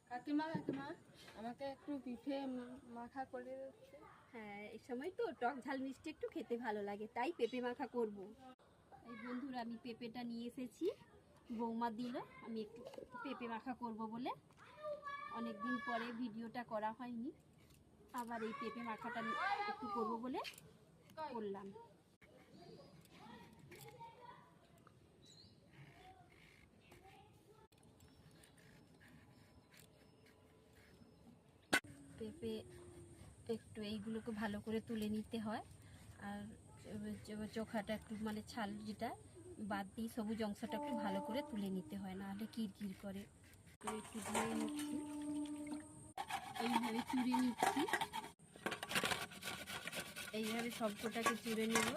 কাকিমা কাকিমা আমাকে একটু পিঠে মাখা করে দিচ্ছে। হ্যাঁ, এই সময় তো টক ঝাল মিষ্টি একটু খেতে ভালো লাগে, তাই পেঁপে মাখা করব। এই বন্ধুরা, আমি পেঁপেটা নিয়ে এসেছি, বৌমা দিল আমি একটু পেঁপে মাখা করব বলে। অনেক দিন পরে ভিডিওটা করা হয়নি, আবার এই পেঁপে মাখাটা একটু করব বলে করলাম। পেঁপে একটু এইগুলোকে ভালো করে তুলে নিতে হয়, আর চোখাটা একটু মানে ছাল যেটা বাদ দিয়ে সবুজ অংশটা একটু ভালো করে তুলে নিতে হয়, নাহলে কিরকির করে। একটু ধুয়ে নিচ্ছি, এইভাবে চুড়ে নিচ্ছি, এইভাবে সবকটাকে চুড়ে নেব,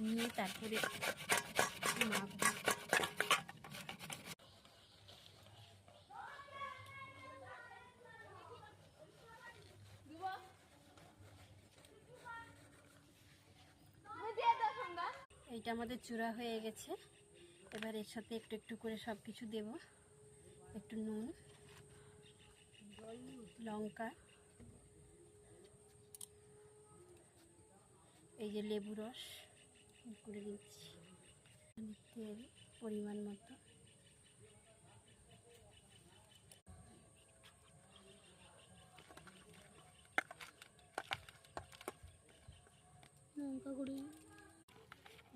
নিয়ে তারপরে মাখবো। এইটা আমাদের চূড়া হয়ে গেছে। এবার এর সাথে একটু একটু করে সব কিছু দেব, একটু নুন, লঙ্কা, এই যে লেবু রস করে দিচ্ছি, তেল পরিমাণ মতো, লঙ্কা গুঁড়ি।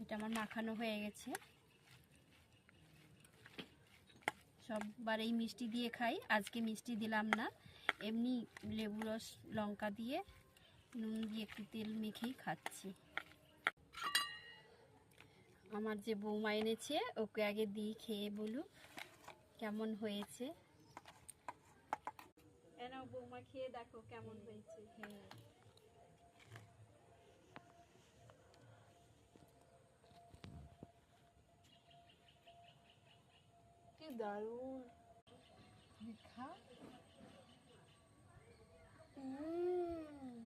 এটা আমার মাখানো হয়ে গেছে। সববার এই মিষ্টি দিয়ে খাই, আজকে মিষ্টি দিলাম না, এমনি লেবু রস লঙ্কা দিয়ে নুন দিয়ে একটু তেল মেখেই খাচ্ছি। আমার যে বৌমা এনেছে, ওকে আগে দিয়ে খেয়ে বলুক কেমন হয়েছে। এনাও বৌমা, খেয়ে দেখো কেমন হয়েছে। কি দারুণ।